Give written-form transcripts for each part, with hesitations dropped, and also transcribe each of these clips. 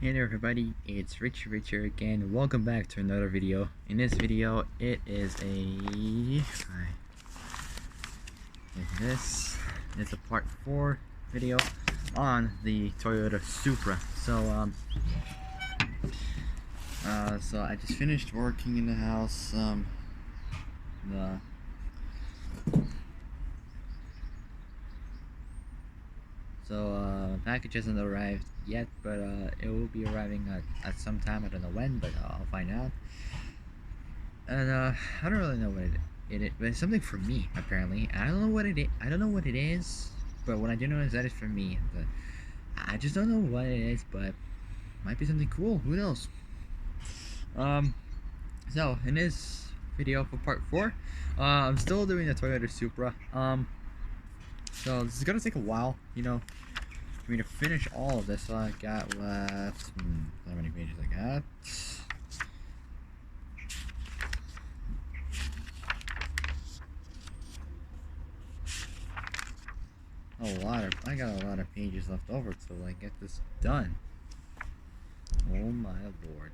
Hey there everybody, it's Rich here again. Welcome back to another video. In this video, it is a part 4 video on the Toyota Supra. So I just finished working in the house. The package hasn't arrived yet, but it will be arriving at some time. I don't know when, but I'll find out. And I don't really know what it is, but it's something for me apparently. I don't know what it is. I don't know what it is, but what I do know is that it's for me. But I just don't know what it is, but it might be something cool. Who knows? So in this video for part 4, I'm still doing the Toyota Supra. So this is gonna take a while, for me to finish all of this. So I got left, how many pages I got? I got a lot of pages left over till I get this done. Oh my lord.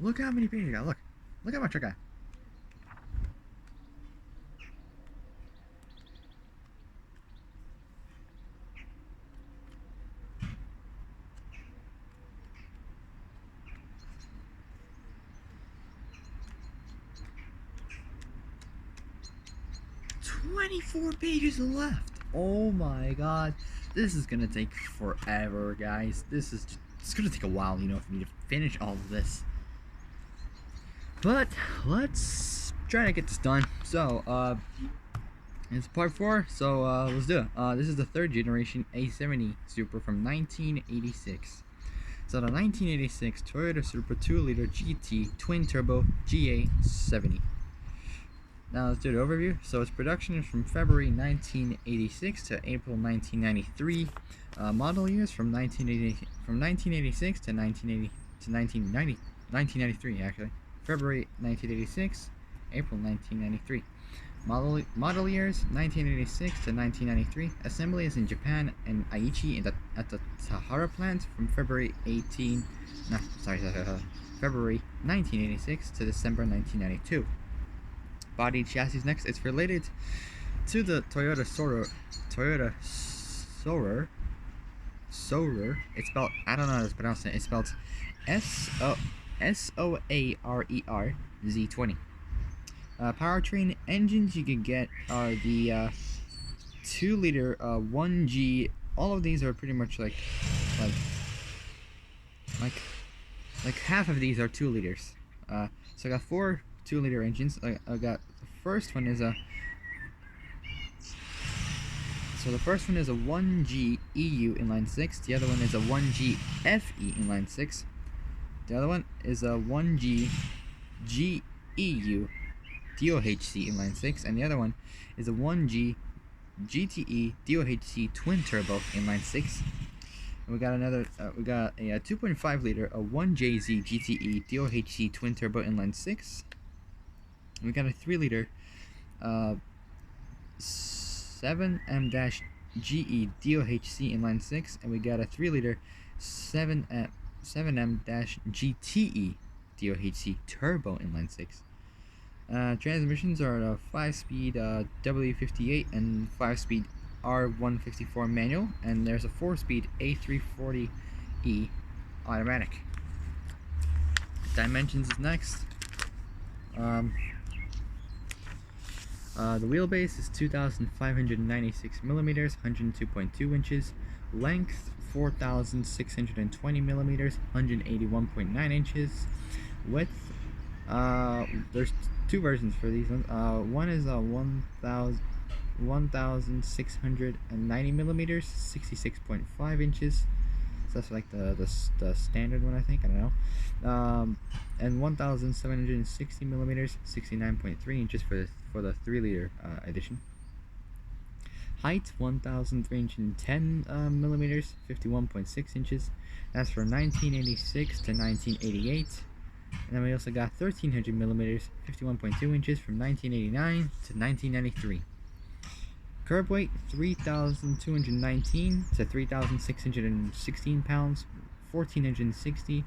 Look how many pages I got. Look how much I got. "24 pages left. Oh my god. This is gonna take forever, guys. It's gonna take a while, for me to finish all of this. But let's try to get this done. So, it's part 4, so let's do it. This is the 3rd generation A70 Supra from 1986. So the 1986 Toyota Supra 2-liter GT twin turbo GA70. Now let's do the overview. So its production is from February 1986 to April 1993. Model years from 1986 to 1993 actually. February 1986, April 1993. Model years 1986 to 1993. Assembly is in Japan and Aichi at the Tahara plant from February 1986 to December 1992. Body chassis next. It's related to the Toyota Soarer. It's spelled, I don't know how to pronounce it. It's spelled Soarer Z20. Powertrain engines you can get are the 2-liter 1G. All of these are pretty much like half of these are 2 liters. So I got 4 2-liter engines. I got the first one is a 1G EU inline 6. The other one is a 1G FE inline 6. The other one is a 1G GEU DOHC inline 6, and the other one is a 1G GTE DOHC twin turbo inline 6. And we got a 2.5 liter a 1JZ GTE DOHC twin turbo inline 6. We got a 3-liter 7M-GE DOHC inline 6, and we got a 3-liter 7M-GTE DOHC turbo inline 6. Transmissions are a 5-speed W58 and 5-speed R154 manual, and there's a 4-speed A340E automatic. Dimensions is next. The wheelbase is 2,596 millimeters, 102.2 inches. Length 4,620 millimeters, 181.9 inches. Width, there's 2 versions for these ones. One is 1,690 millimeters, 66.5 inches. So that's like the standard one, I think. I don't know. And 1,760 millimeters, 69.3 inches for the 3-liter edition. Height 1,310 millimeters, 51.6 inches. That's for 1986 to 1988. And then we also got 1,300 millimeters, 51.2 inches from 1989 to 1993. Curb weight 3,219 to 3,616 pounds, 1,460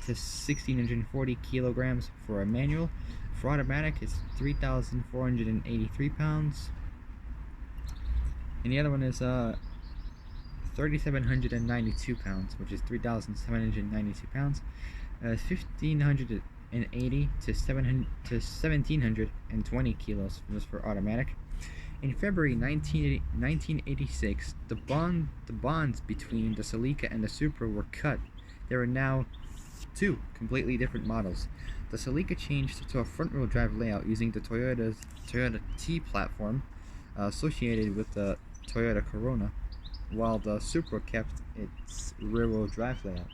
to 1,640 kilograms for a manual. For automatic, it's 3,483 pounds. And the other one is 3,792 pounds, which is 3,792 pounds. 1,580 to 700 to 1,720 kilos just for automatic. In February 1986, the bonds between the Celica and the Supra were cut. There are now two completely different models. The Celica changed to a front-wheel drive layout using the Toyota T platform associated with the Toyota Corona, while the Supra kept its rear-wheel drive layout.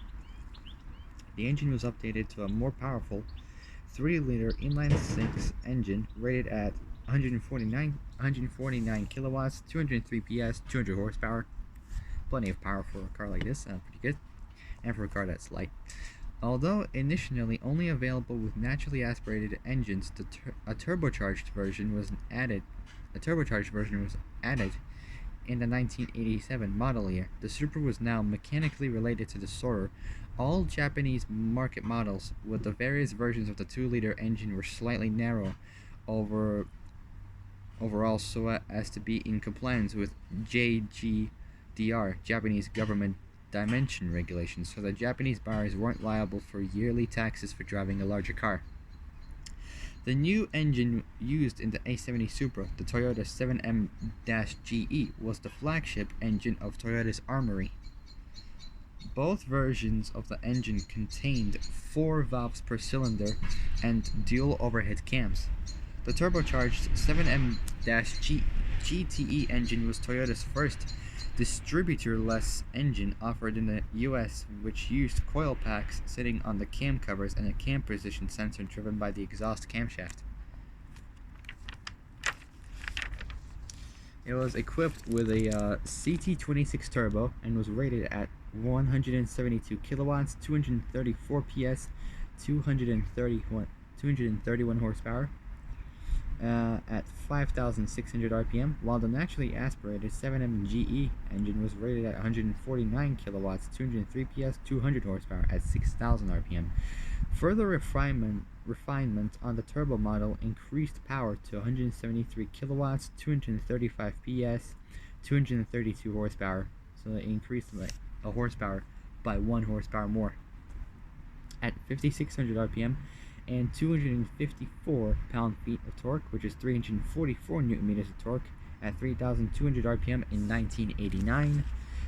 The engine was updated to a more powerful 3-liter inline-six engine rated at 149 kilowatts, 203 PS, 200 horsepower. Plenty of power for a car like this, pretty good. And for a car that's light. Although initially only available with naturally aspirated engines, a turbocharged version was added. In the 1987 model year. The Supra was now mechanically related to the Soarer. All Japanese market models with the various versions of the 2-liter engine were slightly narrow overall so as to be in compliance with JGDR, Japanese government dimension regulations, so that Japanese buyers weren't liable for yearly taxes for driving a larger car. The new engine used in the A70 Supra, the Toyota 7M-GE, was the flagship engine of Toyota's Armory. Both versions of the engine contained 4 valves per cylinder and dual overhead cams. The turbocharged 7M-GTE engine was Toyota's first distributor-less engine offered in the US, which used coil packs sitting on the cam covers and a cam position sensor driven by the exhaust camshaft. It was equipped with a CT26 turbo and was rated at 172 kilowatts, 234 PS, 231 horsepower. At 5,600 RPM, while the naturally aspirated 7MGE engine was rated at 149 kilowatts, 203 PS, 200 horsepower at 6,000 RPM. Further refinement on the turbo model increased power to 173 kilowatts, 235 PS, 232 horsepower. So they increased a horsepower by 1 horsepower more. At 5,600 RPM, and 254 pound-feet of torque, which is 344 newton-meters of torque at 3,200 RPM in 1989.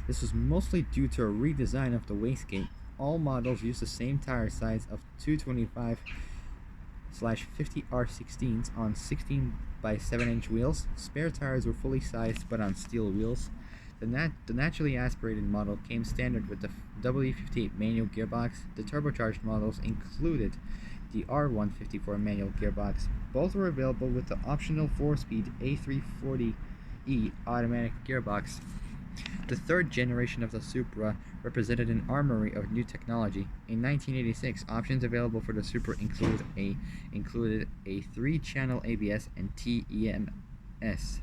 This was mostly due to a redesign of the wastegate. All models use the same tire size of 225/50 R16s on 16 by 7-inch wheels. Spare tires were fully sized but on steel wheels. The naturally aspirated model came standard with the W58 manual gearbox. The turbocharged models included the R154 manual gearbox. Both were available with the optional 4-speed A340E automatic gearbox. The third generation of the Supra represented an armory of new technology. In 1986, options available for the Supra included a 3-channel ABS and TEMS,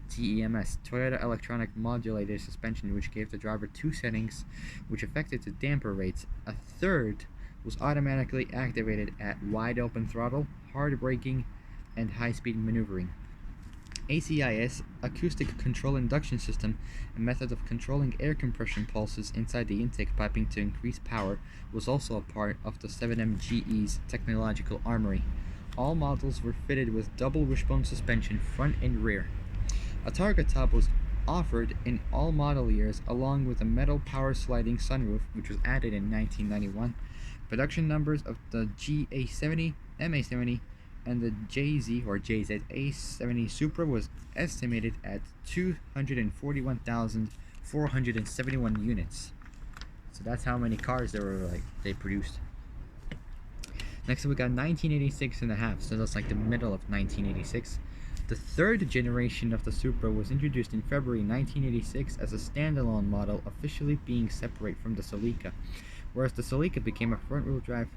Toyota Electronic Modulated Suspension, which gave the driver 2 settings which affected the damper rates. A third was automatically activated at wide open throttle, hard braking, and high-speed maneuvering. ACIS, Acoustic Control Induction System, a method of controlling air compression pulses inside the intake piping to increase power, was also a part of the 7MGE's technological armory. All models were fitted with double wishbone suspension front and rear. A targa top was offered in all model years, along with a metal power sliding sunroof, which was added in 1991. Production numbers of the GA70, MA70, and the JZ or JZA70 Supra was estimated at 241,471 units. So that's how many cars they produced. Next we got 1986 and a half, so that's like the middle of 1986. The third generation of the Supra was introduced in February 1986 as a standalone model, officially being separate from the Celica. Whereas the Celica became a front-wheel drive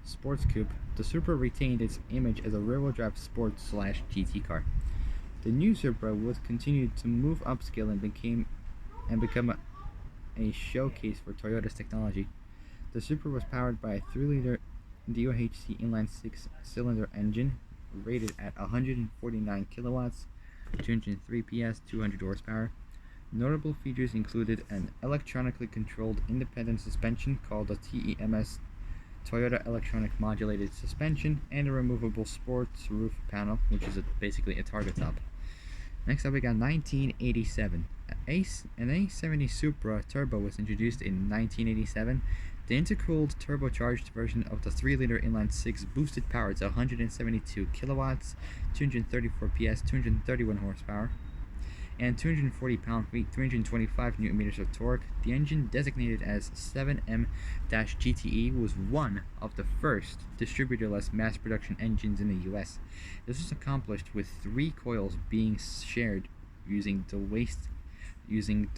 sports coupe, the Supra retained its image as a rear-wheel drive sports/GT car. The new Supra was continued to move upscale and become a showcase for Toyota's technology. The Supra was powered by a 3-liter DOHC inline 6-cylinder engine rated at 149 kilowatts, 203 PS, 200 horsepower. Notable features included an electronically controlled independent suspension called the TEMS, Toyota Electronic Modulated Suspension, and a removable sports roof panel, which is basically a target top. Next up, we got 1987. An A70 Supra Turbo was introduced in 1987. The intercooled turbocharged version of the 3-liter inline 6 boosted power to 172 kilowatts, 234 PS, 231 horsepower, and 240 pound-feet, 325 newton-meters of torque. The engine, designated as 7M-GTE, was one of the first distributorless mass production engines in the US. This was accomplished with 3 coils being shared using the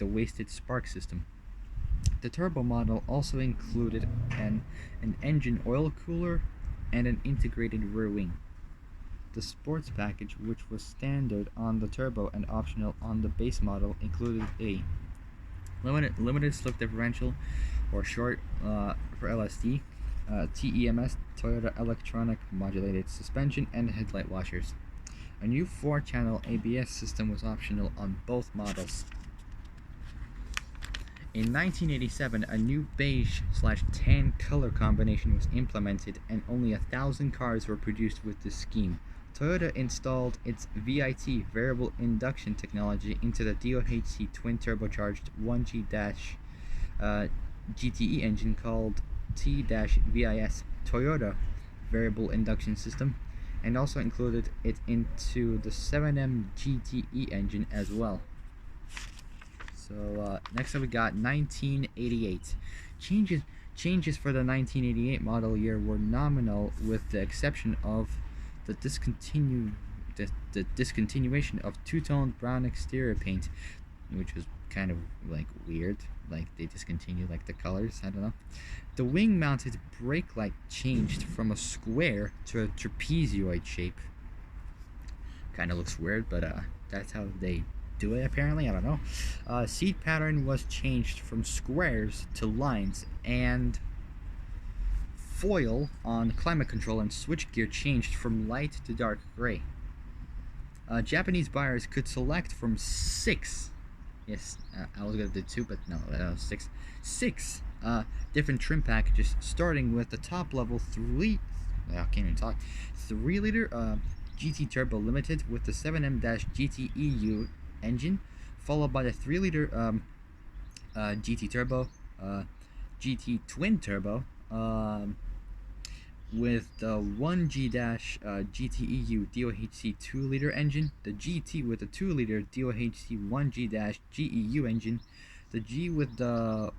wasted spark system. The turbo model also included an engine oil cooler and an integrated rear wing. The sports package, which was standard on the turbo and optional on the base model, included a limited slip differential, or short for LSD, TEMS, Toyota Electronic Modulated Suspension, and headlight washers. A new 4-channel ABS system was optional on both models. In 1987, a new beige/tan color combination was implemented, and only 1,000 cars were produced with this scheme. Toyota installed its VIT variable induction technology into the DOHC twin-turbocharged 1G-GTE engine called T-VIS Toyota Variable Induction System, and also included it into the 7M GTE engine as well. So next up we got 1988. Changes for the 1988 model year were nominal, with the exception of the discontinuation of two-toned brown exterior paint, which was kind of like weird. Like they discontinued like the colors. I don't know. The wing-mounted brake light changed from a square to a trapezoid shape. Kind of looks weird, but that's how they do it apparently. I don't know. Seat pattern was changed from squares to lines, and foil on climate control and switchgear changed from light to dark gray. Japanese buyers could select from 6. Yes, I was gonna do 2, but no, 6. 6 different trim packages, starting with the top level 3. I can't even talk. 3-liter GT Turbo Limited with the 7M-GTEU engine, followed by the 3-liter GT Turbo, GT Twin Turbo, with the 1G-GTEU DOHC 2-liter engine, the GT with the 2-liter DOHC 1G-GEU engine, the G with the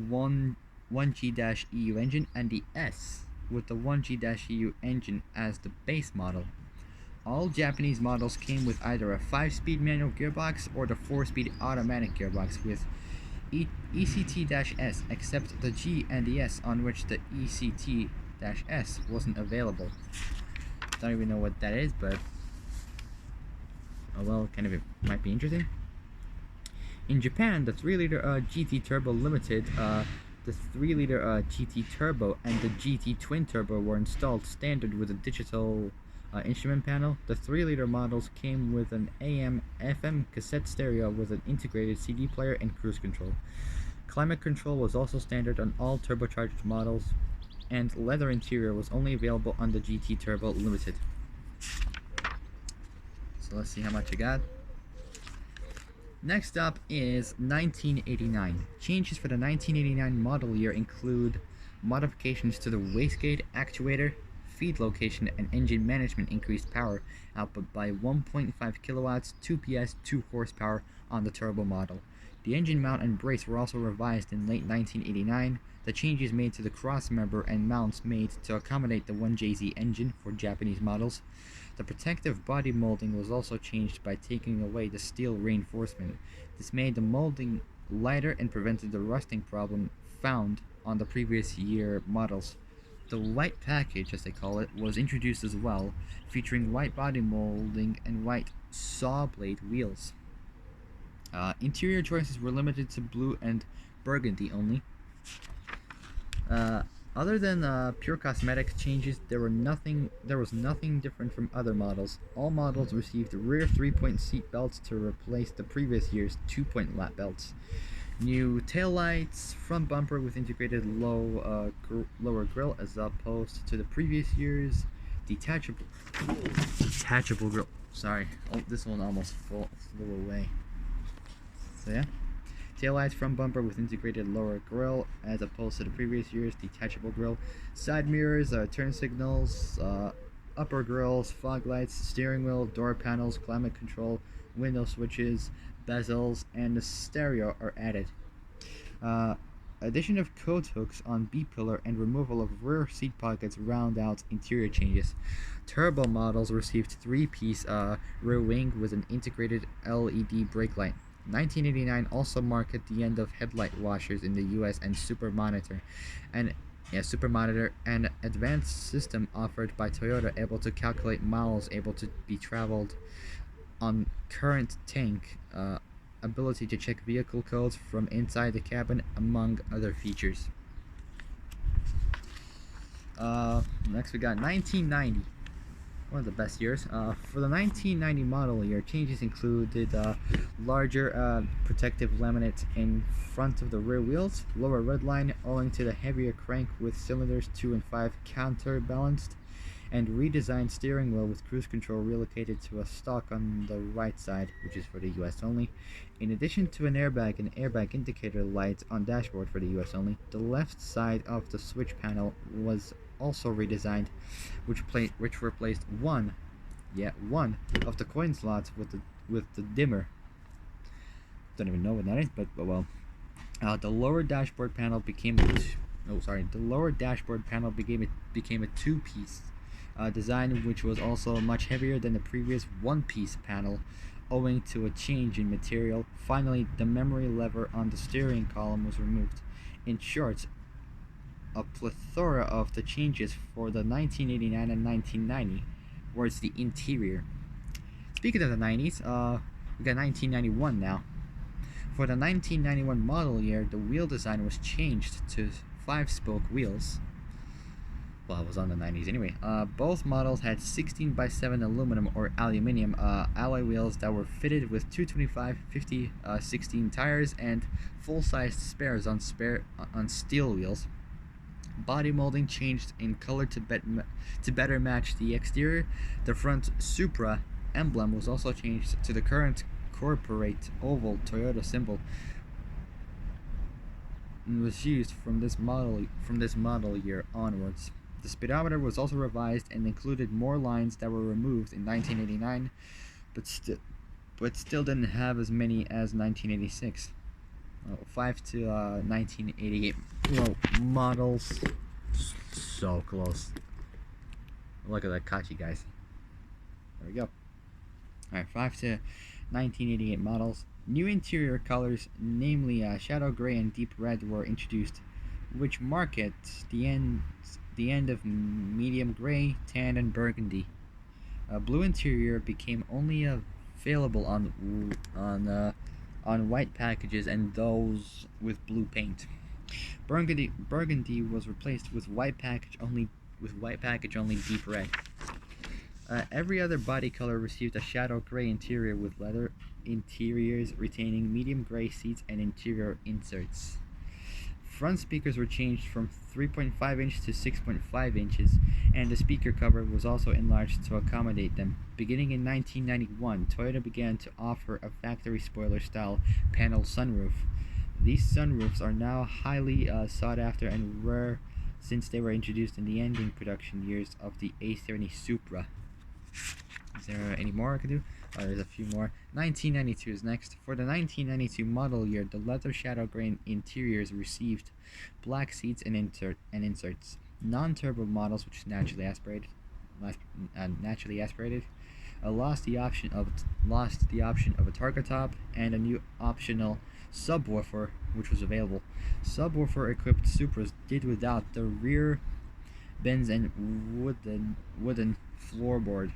1G-EU engine, and the S with the 1G-EU engine as the base model. All Japanese models came with either a 5-speed manual gearbox or the 4-speed automatic gearbox with ECT-S, except the G and the S, on which the ECT-S wasn't available. Don't even know what that is, but oh well, kind of it might be interesting. In Japan, the 3-liter GT Turbo Limited, the 3-liter GT Turbo, and the GT Twin Turbo were installed standard with a digital instrument panel. The 3-liter models came with an AM/FM cassette stereo with an integrated CD player and cruise control. Climate control was also standard on all turbocharged models, and leather interior was only available on the GT Turbo Limited. So let's see how much you got. Next up is 1989. Changes for the 1989 model year include modifications to the wastegate, actuator, feed location, and engine management. Increased power output by 1.5 kilowatts, 2 PS, 2 horsepower on the turbo model. The engine mount and brace were also revised in late 1989. The changes made to the cross member and mounts made to accommodate the 1JZ engine for Japanese models. The protective body molding was also changed by taking away the steel reinforcement. This made the molding lighter and prevented the rusting problem found on the previous year models. The white package, as they call it, was introduced as well, featuring white body molding and white saw blade wheels. Interior choices were limited to blue and burgundy only. Uh, Other than pure cosmetic changes, there was nothing different from other models. All models received rear 3-point seat belts to replace the previous year's 2-point lap belts. New taillights, front bumper with integrated lower grille as opposed to the previous year's detachable grille. Sorry, this one almost flew away. So yeah. Taillights, front bumper with integrated lower grille as opposed to the previous year's detachable grille. Side mirrors, turn signals, upper grills, fog lights, steering wheel, door panels, climate control, window switches, bezels, and the stereo are added. Addition of coat hooks on B-pillar and removal of rear seat pockets round out interior changes. Turbo models received 3-piece rear wing with an integrated LED brake light. 1989 also marked the end of headlight washers in the US and Supra Monitor, an advanced system offered by Toyota able to calculate miles able to be traveled on current tank, ability to check vehicle codes from inside the cabin, among other features. Next we got 1990. One of the best years. For the 1990 model year, changes included larger protective laminate in front of the rear wheels, lower redline owing to the heavier crank with cylinders 2 and 5 counterbalanced, and redesigned steering wheel with cruise control relocated to a stock on the right side, which is for the US only. In addition to an airbag and airbag indicator light on dashboard for the US only, the left side of the switch panel was also redesigned, which replaced one of the coin slots with the dimmer. Don't even know what that is, but well. The lower dashboard panel became a two-piece design, which was also much heavier than the previous one-piece panel, owing to a change in material. Finally, the memory lever on the steering column was removed. In short, a plethora of the changes for the 1989 and 1990 was the interior. Speaking of the 90s, we got 1991 now. For the 1991 model year, the wheel design was changed to 5-spoke wheels. Well, it was on the 90s anyway. Both models had 16x7 aluminum or aluminium alloy wheels that were fitted with 225 50 16 tires and full-sized spares on steel wheels. Body molding changed in color to better match the exterior. The front Supra emblem was also changed to the current corporate oval Toyota symbol and was used from this model year onwards. The speedometer was also revised and included more lines that were removed in 1989, but still didn't have as many as 1986. 5 to 1988. Well, models so close. Look at that Kachi, guys. There we go. Alright, 5 to 1988 models. New interior colors, namely shadow gray and deep red, were introduced, which marked the end of medium gray, tan, and burgundy. Blue interior became only available on white packages and those with blue paint. Burgundy was replaced with white package only deep red. Every other body color received a shadow gray interior with leather interiors retaining medium gray seats and interior inserts. Front speakers were changed from 3.5 inch to 6.5 inches, and the speaker cover was also enlarged to accommodate them. Beginning in 1991, Toyota began to offer a factory spoiler-style panel sunroof. These sunroofs are now highly sought after and rare since they were introduced in the ending production years of the A70 Supra. Is there any more I could do? There's a few more. 1992 is next. For the 1992 model year, the leather shadow gray interiors received black seats and inserts. Non-turbo models, which is naturally aspirated, lost the option of a targa top and a new optional subwoofer, which was available. Subwoofer equipped Supras did without the rear bins, and wooden floorboard.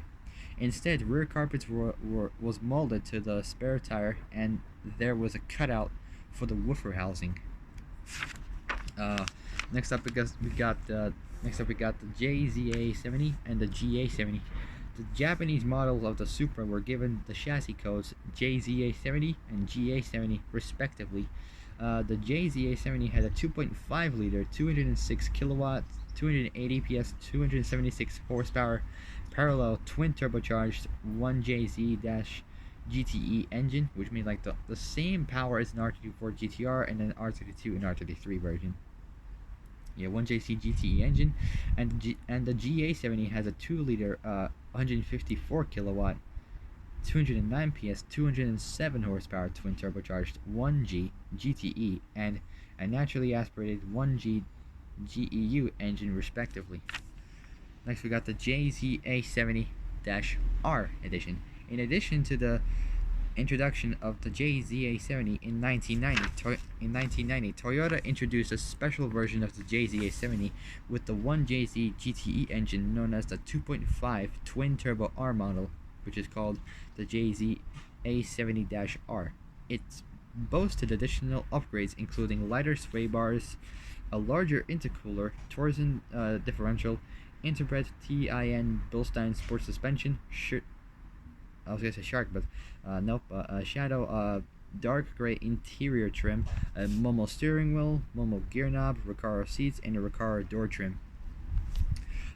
Instead, rear carpets was molded to the spare tire, and there was a cutout for the woofer housing. Uh, next up, we got the JZA70 and the GA70. The Japanese models of the Supra were given the chassis codes JZA70 and GA70 respectively. The JZA70 had a 2.5 liter, 206 kilowatts, 280 PS, 276 horsepower, parallel twin turbocharged 1JZ-GTE engine, which means like the same power as an R34 GTR and an R32 and R33 version. Yeah, 1JC GTE engine, and the GA70 has a 2-liter, 154 kilowatt, 209 PS, 207 horsepower twin turbocharged 1G GTE and a naturally aspirated 1G GEU engine respectively. Next we got the JZA70-R edition. In addition to the introduction of the JZA70 in 1990, Toyota introduced a special version of the JZA70 with the 1JZ GTE engine known as the 2.5 twin-turbo R model, which is called the JZA70-R. It boasted additional upgrades including lighter sway bars, a larger intercooler, torsion differential, interbred TIN Bilstein sport suspension, I was gonna say shark, but nope. Shadow, dark gray interior trim, a Momo steering wheel, Momo gear knob, Recaro seats, and a Recaro door trim.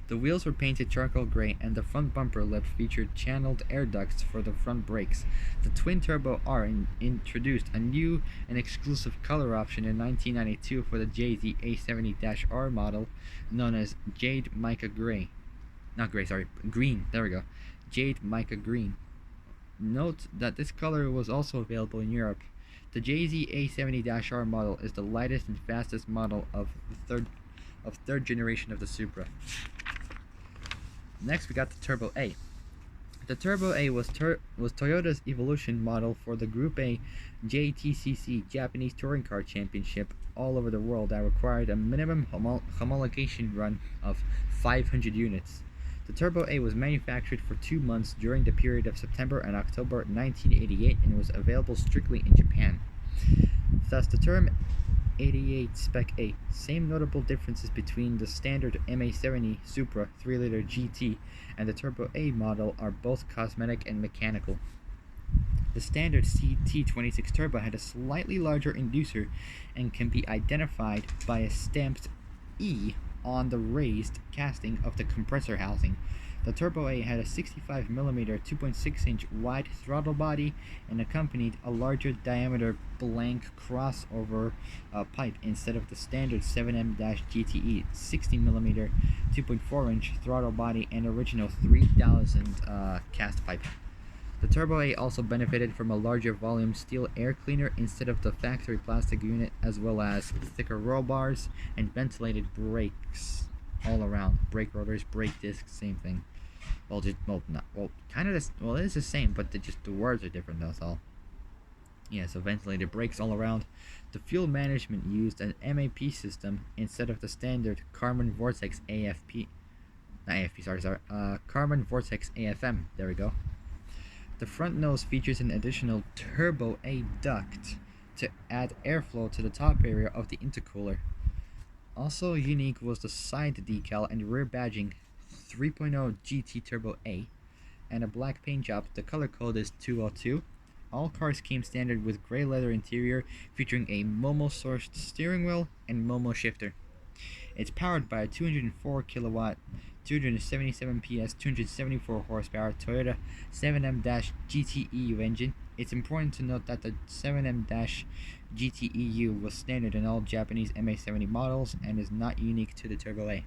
The wheels were painted charcoal gray, and the front bumper lip featured channeled air ducts for the front brakes. The twin-turbo R introduced a new and exclusive color option in 1992 for the JZA70-R model, known as Jade Mica Gray. Not gray, sorry, green. There we go. Jade Mica Green. Note that this color was also available in Europe. The JZA70-R model is the lightest and fastest model of third generation of the Supra. Next, we got the Turbo A. The Turbo A was Toyota's evolution model for the Group A JTCC Japanese Touring Car Championship all over the world that required a minimum homologation run of 500 units. The Turbo A was manufactured for 2 months during the period of September and October 1988 and was available strictly in Japan. Thus, the term 88 Spec A. Same notable differences between the standard MA70 Supra 3-liter GT and the Turbo A model are both cosmetic and mechanical. The standard CT26 Turbo had a slightly larger inducer and can be identified by a stamped E on the raised casting of the compressor housing. The Turbo A had a 65mm 2.6-inch wide throttle body and accompanied a larger diameter blank crossover pipe instead of the standard 7M-GTE 60mm 2.4-inch throttle body and original 3000 cast pipe. The Turbo A also benefited from a larger volume steel air cleaner instead of the factory plastic unit, as well as thicker roll bars and ventilated brakes all around. Brake rotors, brake discs, same thing. It is the same, but the words are different, that's all. Yeah, so ventilated brakes all around. The fuel management used an MAP system instead of the standard Carbon Vortex Carbon Vortex AFM, there we go. The front nose features an additional Turbo A duct to add airflow to the top area of the intercooler. Also unique was the side decal and rear badging 3.0 GT Turbo A and a black paint job. The color code is 202. All cars came standard with gray leather interior featuring a Momo sourced steering wheel and Momo shifter. It's powered by a 204 kilowatt, 277 PS, 274 horsepower Toyota 7M-GTEU engine. It's important to note that the 7M-GTEU was standard in all Japanese MA70 models and is not unique to the Turbo A.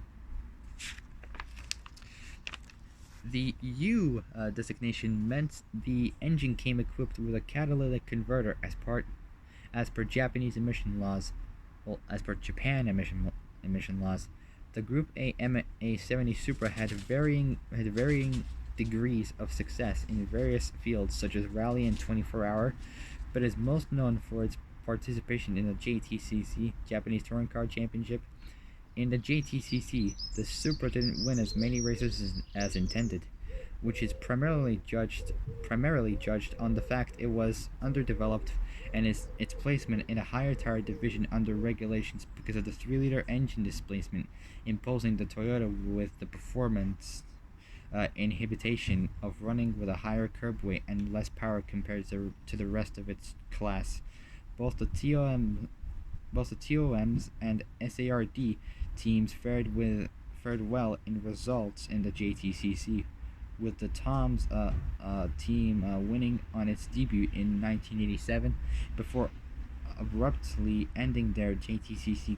The U designation meant the engine came equipped with a catalytic converter as per Japanese emission laws. Well, as per Japan emission laws. The Group A MA70 Supra had varying degrees of success in various fields such as rally and 24-hour, but is most known for its participation in the JTCC Japanese Touring Car Championship In the JTCC, the Supra didn't win as many races as intended, which is primarily judged on the fact it was underdeveloped and its placement in a higher tire division under regulations because of the 3-liter engine displacement, imposing the Toyota with the performance inhibition of running with a higher curb weight and less power compared to the rest of its class. Both the TOMs and SARD teams fared well in results in the JTCC, with the Toms team winning on its debut in 1987 before abruptly ending their JTCC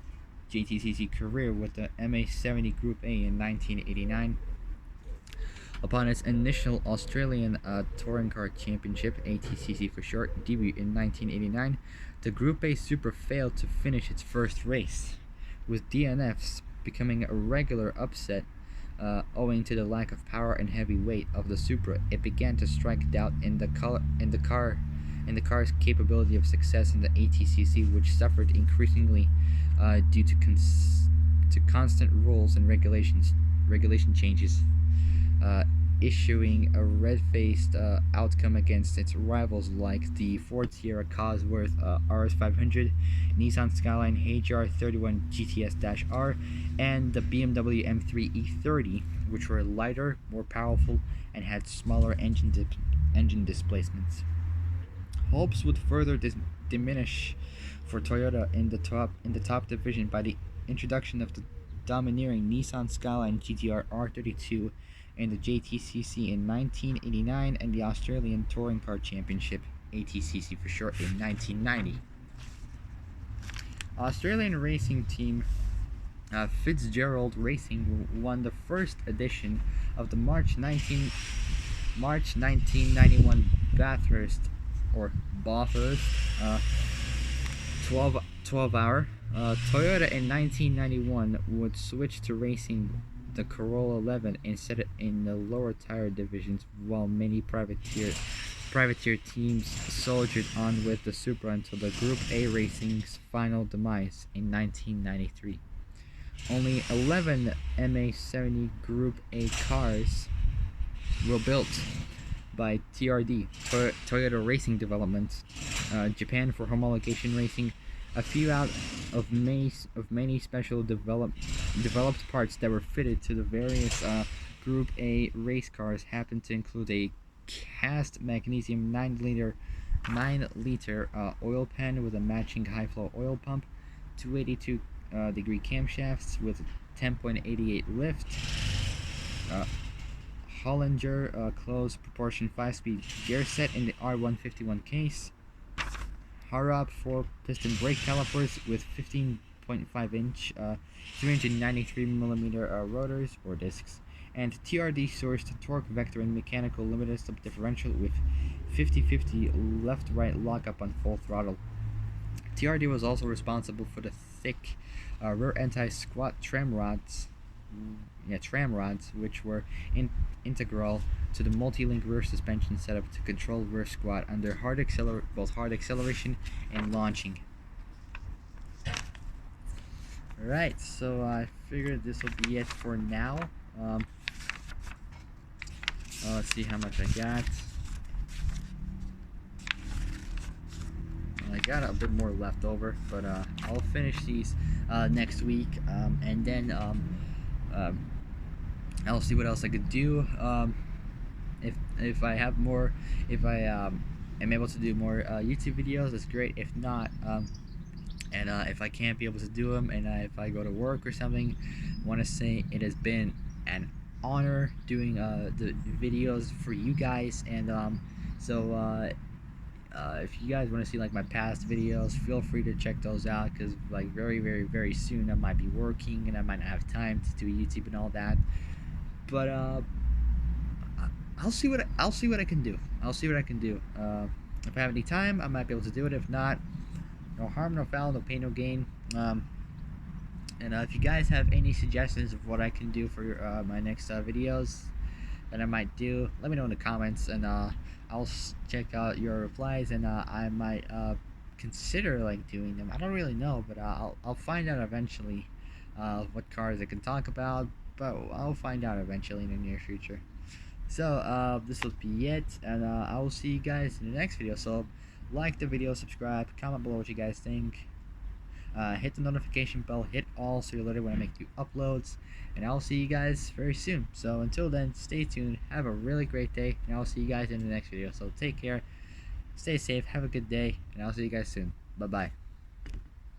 career with the MA70 Group A in 1989. Upon its initial Australian Touring Car Championship (ATCC for short) debut in 1989, the Group A Supra failed to finish its first race, with DNFs becoming a regular upset owing to the lack of power and heavy weight of the Supra. It began to strike doubt in the car's capability of success in the ATCC, which suffered increasingly due to constant rules and regulation changes, issuing a red-faced outcome against its rivals like the Ford Sierra Cosworth RS500, Nissan Skyline HR 31 GTS-R, and the BMW M3 E30, which were lighter, more powerful, and had smaller engine displacements. Hopes would further diminish for Toyota in the top division by the introduction of the domineering Nissan Skyline GTR R32 in the JTCC in 1989 and the Australian Touring Car Championship (ATCC for short) in 1990. Australian racing team Fitzgerald Racing won the first edition of the March 1991 Bathurst 12 hour. Toyota in 1991 would switch to racing the Corolla 11 instead in the lower tire divisions, while many privateer teams soldiered on with the Supra until the Group A Racing's final demise in 1993. Only 11 MA70 Group A cars were built by TRD, Toyota Racing Development, Japan for homologation racing. A few out of many special developed parts that were fitted to the various Group A race cars happened to include a cast magnesium 9-liter oil pan with a matching high-flow oil pump, 282 degree camshafts with 10.88 lift, Hollinger closed proportion 5-speed gear set in the R151 case, Harrop 4-piston brake calipers with 15.5-inch 393mm rotors or discs, and TRD sourced torque vector and mechanical limited slip differential with 50/50 left-right lockup on full throttle. TRD was also responsible for the thick rear anti-squat tram rods, which were integral to the multi-link rear suspension setup to control rear squat under both hard acceleration and launching. Alright, so I figured this will be it for now. Let's see how much I got. I got a bit more left over, but I'll finish these next week, and then I'll see what else I could do. If I have more, if I am able to do more YouTube videos, that's great. If not, and if I can't be able to do them, and if I go to work or something, I want to say it has been an honor doing the videos for you guys, and if you guys want to see like my past videos, feel free to check those out, because like very soon I might be working and I might not have time to do YouTube and all that. But I'll see what I can do. If I have any time, I might be able to do it. If not, no harm, no foul, no pain, no gain. And if you guys have any suggestions of what I can do for my next videos that I might do, let me know in the comments, and I'll check out your replies, and I might consider like doing them. I don't really know, but I'll find out eventually. what cars I can talk about, but I'll find out eventually in the near future. So this will be it, and I will see you guys in the next video. So like the video, subscribe, comment below what you guys think. Hit the notification bell, hit all so you're alerted when I make new uploads, and I'll see you guys very soon. So until then, stay tuned, have a really great day, and I'll see you guys in the next video. So take care, stay safe, have a good day, and I'll see you guys soon. Bye bye.